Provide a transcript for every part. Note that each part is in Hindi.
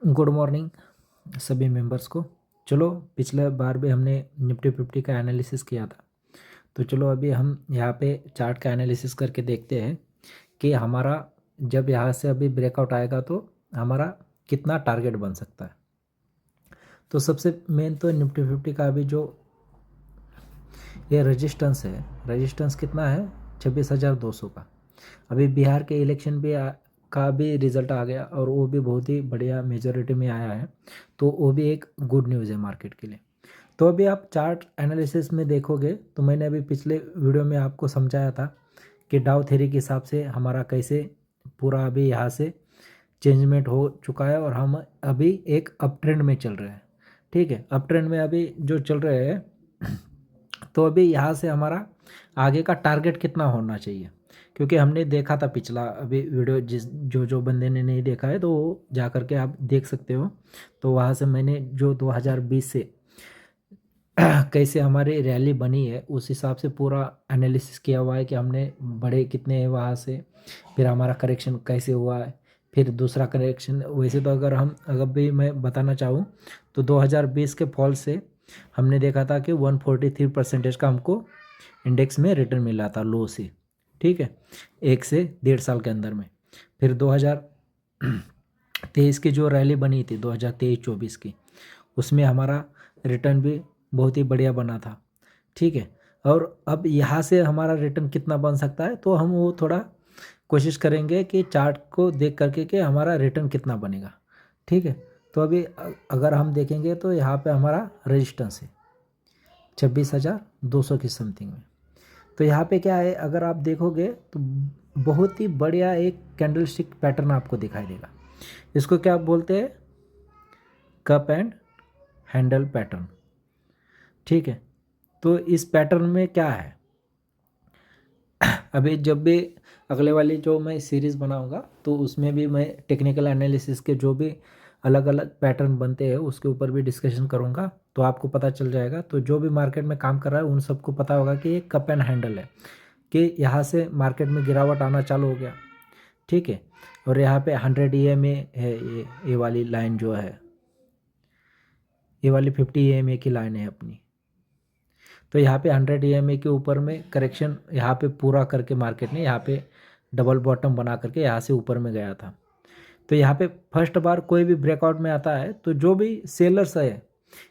गुड मॉर्निंग सभी मेंबर्स को। चलो, पिछले बार भी हमने निफ्टी 50 का एनालिसिस किया था, तो चलो अभी हम यहाँ पे चार्ट का एनालिसिस करके देखते हैं कि हमारा जब यहाँ से अभी ब्रेकआउट आएगा तो हमारा कितना टारगेट बन सकता है। तो सबसे मेन तो निफ्टी 50 का अभी जो ये रेजिस्टेंस है, रेजिस्टेंस कितना है 26,200 का। अभी बिहार के इलेक्शन भी का भी रिज़ल्ट आ गया और वो भी बहुत ही बढ़िया मेजॉरिटी में आया है, तो वो भी एक गुड न्यूज़ है मार्केट के लिए। तो अभी आप चार्ट एनालिसिस में देखोगे तो मैंने अभी पिछले वीडियो में आपको समझाया था कि डाउ थ्योरी के हिसाब से हमारा कैसे पूरा अभी यहाँ से चेंजमेंट हो चुका है और हम अभी एक अप ट्रेंड में चल रहे हैं। ठीक है, अप ट्रेंड में अभी जो चल रहे हैं, तो अभी यहाँ से हमारा आगे का टारगेट कितना होना चाहिए, क्योंकि हमने देखा था पिछला अभी वीडियो, जो बंदे ने नहीं देखा है तो वो जा कर के आप देख सकते हो। तो वहाँ से मैंने जो 2020 से कैसे हमारी रैली बनी है उस हिसाब से पूरा एनालिसिस किया हुआ है कि हमने बढ़े कितने हैं वहाँ से, फिर हमारा करेक्शन कैसे हुआ है, फिर दूसरा करेक्शन। वैसे तो अगर भी मैं बताना चाहूँ तो 2020 के फॉल से हमने देखा था कि 143% का हमको इंडेक्स में रिटर्न मिला था लो से। ठीक है, 1 से 1.5 साल के अंदर में। फिर 2023 की जो रैली बनी थी 2023-24 की, उसमें हमारा रिटर्न भी बहुत ही बढ़िया बना था। ठीक है, और अब यहाँ से हमारा रिटर्न कितना बन सकता है तो हम वो थोड़ा कोशिश करेंगे कि चार्ट को देख करके कि हमारा रिटर्न कितना बनेगा। ठीक है, तो अभी अगर हम देखेंगे तो यहाँ पे हमारा रेजिस्टेंस है 26,200 की समथिंग में। तो यहाँ पे क्या है, अगर आप देखोगे तो बहुत ही बढ़िया एक कैंडलस्टिक पैटर्न आपको दिखाई देगा। इसको क्या बोलते हैं, कप एंड हैंडल पैटर्न। ठीक है, तो इस पैटर्न में क्या है, अभी जब भी अगले वाली जो मैं सीरीज़ बनाऊंगा तो उसमें भी मैं टेक्निकल एनालिसिस के जो भी अलग अलग पैटर्न बनते हैं उसके ऊपर भी डिस्कशन करूंगा, तो आपको पता चल जाएगा। तो जो भी मार्केट में काम कर रहा है उन सबको पता होगा कि ये कप एंड हैंडल है, कि यहाँ से मार्केट में गिरावट आना चालू हो गया। ठीक है, और यहाँ पे 100 EMA है, ये वाली लाइन जो है, ये वाली 50 EMA की लाइन है अपनी। तो यहाँ पे 100 EMA के ऊपर में करेक्शन यहाँ पे पूरा करके मार्केट ने यहाँ पे डबल बॉटम बना करके यहाँ से ऊपर में गया था। तो यहाँ पे फर्स्ट बार कोई भी ब्रेकआउट में आता है तो जो भी सेलर्स है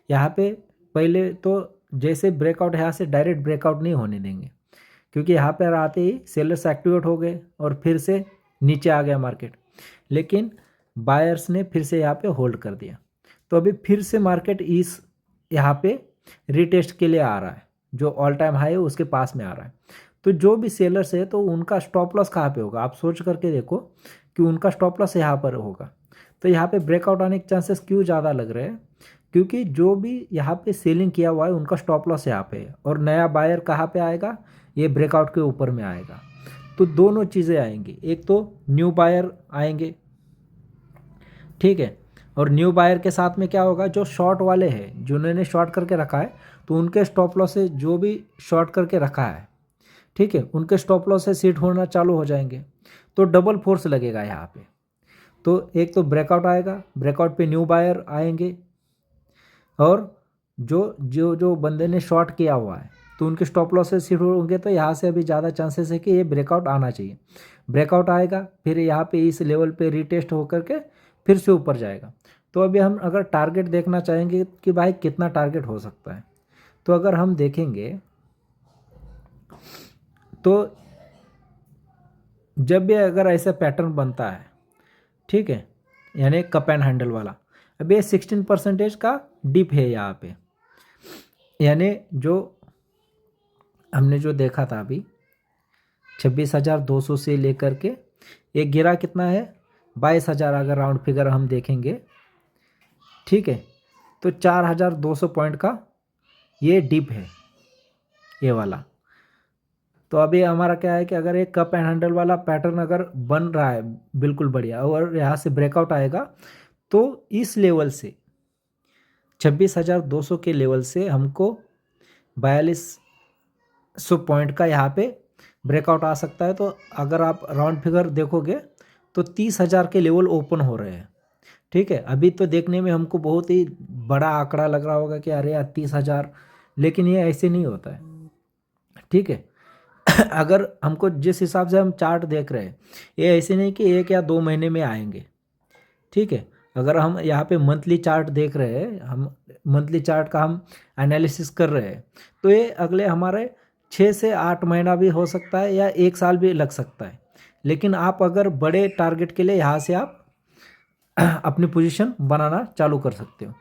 यहाँ पे पहले तो जैसे ब्रेकआउट यहाँ से डायरेक्ट ब्रेकआउट नहीं होने देंगे, क्योंकि यहाँ पर आते ही सेलर्स एक्टिवेट हो गए और फिर से नीचे आ गया मार्केट, लेकिन बायर्स ने फिर से यहाँ पे होल्ड कर दिया। तो अभी फिर से मार्केट इस यहाँ पे रीटेस्ट के लिए आ रहा है, जो ऑल टाइम हाई है उसके पास में आ रहा है। तो जो भी सेलर्स है तो उनका स्टॉप लॉस कहाँ पे होगा, आप सोच करके देखो कि उनका स्टॉप लॉस यहाँ पर होगा। तो यहाँ पे ब्रेकआउट आने के चांसेस क्यों ज़्यादा लग रहे हैं, क्योंकि जो भी यहाँ पे सेलिंग किया हुआ है उनका स्टॉप लॉस यहाँ पे है, और नया बायर कहाँ पे आएगा, ये ब्रेकआउट के ऊपर में आएगा। तो दोनों चीज़ें आएंगी, एक तो न्यू बायर आएंगे, ठीक है, और न्यू बायर के साथ में क्या होगा, जो शॉर्ट वाले हैं जिन्होंने शॉर्ट करके रखा है तो उनके स्टॉप लॉस से जो भी शॉर्ट करके रखा है, ठीक है, उनके स्टॉप लॉस से सीट होना चालू हो जाएंगे। तो डबल फोर्स लगेगा यहाँ पे। तो एक तो ब्रेकआउट आएगा, ब्रेकआउट पे न्यू बायर आएंगे, और जो जो जो बंदे ने शॉर्ट किया हुआ है तो उनके स्टॉप लॉस से सीट होंगे। तो यहाँ से अभी ज़्यादा चांसेस है कि ये ब्रेकआउट आना चाहिए। ब्रेकआउट आएगा, फिर यहाँ पे इस लेवल पे रीटेस्ट होकर के फिर से ऊपर जाएगा। तो अभी हम अगर टारगेट देखना चाहेंगे कि भाई कितना टारगेट हो सकता है, तो अगर हम देखेंगे तो जब भी अगर ऐसा पैटर्न बनता है, ठीक है, यानी कप एंड हैंडल वाला, अब ये 16% का डिप है यहाँ पे, यानी जो हमने जो देखा था अभी 26,200 से लेकर के ये गिरा कितना है 22,000, अगर राउंड फिगर हम देखेंगे, ठीक है, तो 4,200 पॉइंट का ये डिप है ये वाला। तो अभी हमारा क्या है कि अगर एक कप एंड हैंडल वाला पैटर्न अगर बन रहा है बिल्कुल बढ़िया और यहाँ से ब्रेकआउट आएगा, तो इस लेवल से 26,200 के लेवल से हमको 4,200 पॉइंट का यहाँ पे ब्रेकआउट आ सकता है। तो अगर आप राउंड फिगर देखोगे तो 30,000 के लेवल ओपन हो रहे हैं, ठीक है। अभी तो देखने में हमको बहुत ही बड़ा आंकड़ा लग रहा होगा कि अरे यार 30,000, लेकिन ये ऐसे नहीं होता है। ठीक है। अगर हमको जिस हिसाब से हम चार्ट देख रहे हैं, ये ऐसे नहीं कि 1 या 2 महीने में आएंगे। ठीक है। अगर हम यहाँ पे मंथली चार्ट देख रहे हैं, हम मंथली चार्ट का हम एनालिसिस कर रहे हैं, तो ये अगले हमारे 6 से 8 महीना भी हो सकता है या 1 साल भी लग सकता है। लेकिन आप अगर बड़े टारगेट के लिए यहाँ से आप अपनी पोजीशन बनाना चालू कर सकते हो।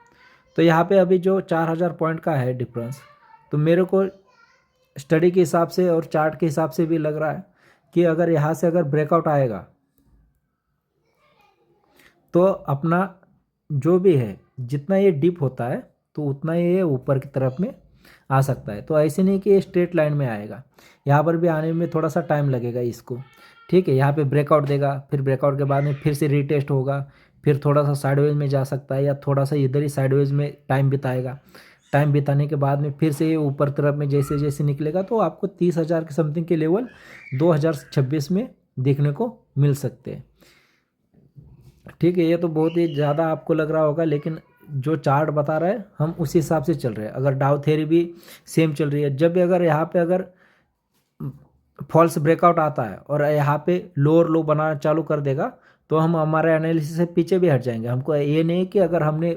तो यहाँ पे अभी जो 4,000 पॉइंट का है डिफरेंस, तो मेरे को स्टडी के हिसाब से और चार्ट के हिसाब से भी लग रहा है कि अगर यहाँ से अगर ब्रेकआउट आएगा तो अपना जो भी है, जितना ये डिप होता है तो उतना ये ऊपर की तरफ में आ सकता है। तो ऐसे नहीं कि ये स्ट्रेट लाइन में आएगा, यहाँ पर भी आने में थोड़ा सा टाइम लगेगा इसको। ठीक है। यहाँ पे ब्रेकआउट देगा, फिर ब्रेकआउट के बाद में फिर से रीटेस्ट होगा, फिर थोड़ा सा साइडवेज में जा सकता है या थोड़ा सा इधर ही साइडवेज में टाइम बिताएगा। टाइम बिताने के बाद में फिर से ये ऊपर तरफ में जैसे जैसे निकलेगा, तो आपको 30,000 के समथिंग के लेवल 2026 में देखने को मिल सकते हैं। ठीक है। ये तो बहुत ही ज़्यादा आपको लग रहा होगा, लेकिन जो चार्ट बता रहा है हम उसी हिसाब से चल रहे हैं। अगर डाउ थ्योरी भी सेम चल रही है, जब भी अगर यहाँ पे अगर फॉल्स ब्रेकआउट आता है और यहाँ पे लोअर लो बनाना चालू कर देगा, तो हम हमारे एनालिसिस से पीछे भी हट जाएंगे। हमको ये नहीं कि अगर हमने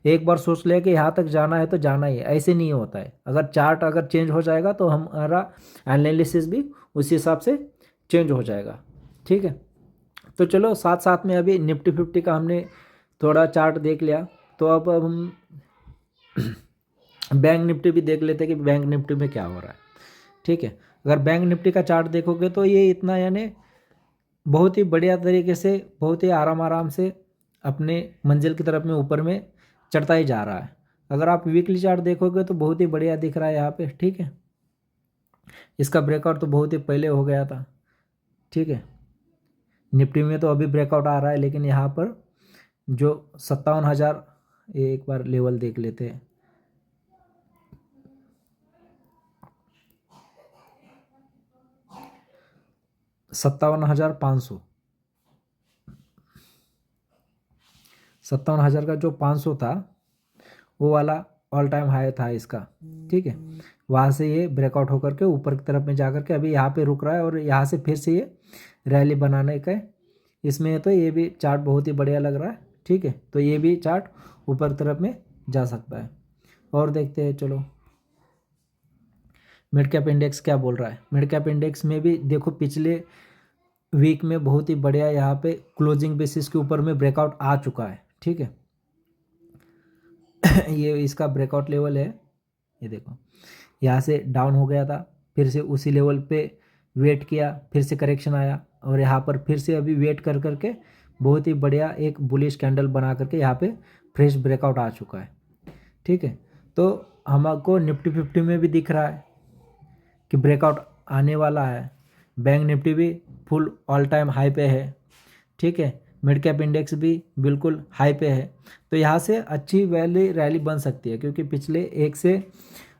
एक बार सोच लिया कि यहाँ तक जाना है तो जाना ही है, ऐसे नहीं होता है। अगर चार्ट अगर चेंज हो जाएगा तो हमारा एनालिसिस भी उसी हिसाब से चेंज हो जाएगा। ठीक है। तो चलो साथ साथ में अभी निफ्टी 50 का हमने थोड़ा चार्ट देख लिया, तो अब हम बैंक निफ्टी भी देख लेते हैं कि बैंक निफ्टी में क्या हो रहा है। ठीक है। अगर बैंक निफ्टी का चार्ट देखोगे तो ये इतना यानी बहुत ही बढ़िया तरीके से, बहुत ही आराम से अपने मंजिल की तरफ में ऊपर में चढ़ता ही जा रहा है। अगर आप वीकली चार्ट देखोगे तो बहुत ही बढ़िया दिख रहा है यहाँ पे। ठीक है। इसका ब्रेकआउट तो बहुत ही पहले हो गया था। ठीक है। निफ्टी में तो अभी ब्रेकआउट आ रहा है, लेकिन यहाँ पर जो 57,000, एक बार लेवल देख लेते हैं। $57,500 का जो 500 था, वो वाला ऑल टाइम हाई था इसका। ठीक है। वहाँ से ये ब्रेकआउट होकर के ऊपर की तरफ में जाकर के अभी यहाँ पे रुक रहा है, और यहाँ से फिर से ये रैली बनाने का इसमें तो ये भी चार्ट बहुत ही बढ़िया लग रहा है। ठीक है। तो ये भी चार्ट ऊपर तरफ में जा सकता है। और देखते हैं चलो मिड कैप इंडेक्स क्या बोल रहा है। मिड कैप इंडेक्स में भी देखो पिछले वीक में बहुत ही बढ़िया यहाँ पे क्लोजिंग बेसिस के ऊपर में ब्रेकआउट आ चुका है। ठीक है। ये इसका ब्रेकआउट लेवल है, ये देखो यहाँ से डाउन हो गया था, फिर से उसी लेवल पे वेट किया, फिर से करेक्शन आया, और यहाँ पर फिर से अभी वेट कर करके बहुत ही बढ़िया एक बुलिश कैंडल बना करके यहाँ पे फ्रेश ब्रेकआउट आ चुका है। ठीक है। तो हमको निफ्टी 50 में भी दिख रहा है कि ब्रेकआउट आने वाला है। बैंक निफ्टी भी फुल ऑल टाइम हाई पे है। ठीक है। मिड कैप इंडेक्स भी बिल्कुल हाई पे है। तो यहाँ से अच्छी रैली बन सकती है, क्योंकि पिछले 1 से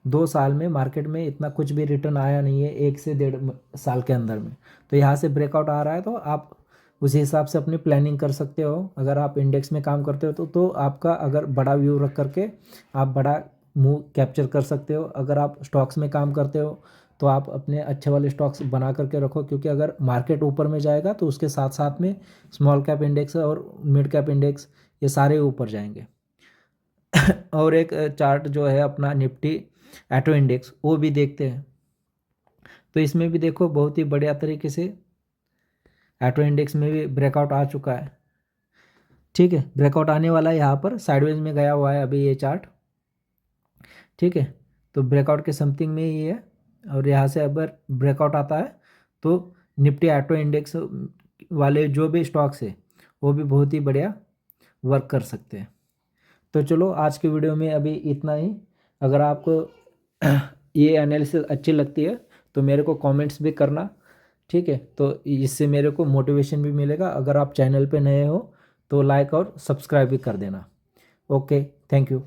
2 साल में मार्केट में इतना कुछ भी रिटर्न आया नहीं है, 1 से 1.5 साल के अंदर में। तो यहाँ से ब्रेकआउट आ रहा है, तो आप उसी हिसाब से अपनी प्लानिंग कर सकते हो। अगर आप इंडेक्स में काम करते हो तो आपका अगर बड़ा व्यू रख करके आप बड़ा मूव कैप्चर कर सकते हो। अगर आप स्टॉक्स में काम करते हो तो आप अपने अच्छे वाले स्टॉक्स बना करके रखो, क्योंकि अगर मार्केट ऊपर में जाएगा तो उसके साथ साथ में स्मॉल कैप इंडेक्स और मिड कैप इंडेक्स ये सारे ऊपर जाएंगे। और एक चार्ट जो है अपना निफ्टी ऑटो इंडेक्स, वो भी देखते हैं। तो इसमें भी देखो बहुत ही बढ़िया तरीके से ऑटो इंडेक्स में भी ब्रेकआउट आ चुका है। ठीक है। ब्रेकआउट आने वाला है, यहाँ पर साइडवेज में गया हुआ है अभी ये चार्ट। ठीक है। तो ब्रेकआउट के समथिंग में ही है, और यहाँ से अगर ब्रेकआउट आता है तो निफ्टी ऑटो इंडेक्स वाले जो भी स्टॉक्स है वो भी बहुत ही बढ़िया वर्क कर सकते हैं। तो चलो आज के वीडियो में अभी इतना ही। अगर आपको ये एनालिसिस अच्छी लगती है तो मेरे को कमेंट्स भी करना। ठीक है। तो इससे मेरे को मोटिवेशन भी मिलेगा। अगर आप चैनल पे नए हो तो लाइक और सब्सक्राइब भी कर देना। Okay, thank you.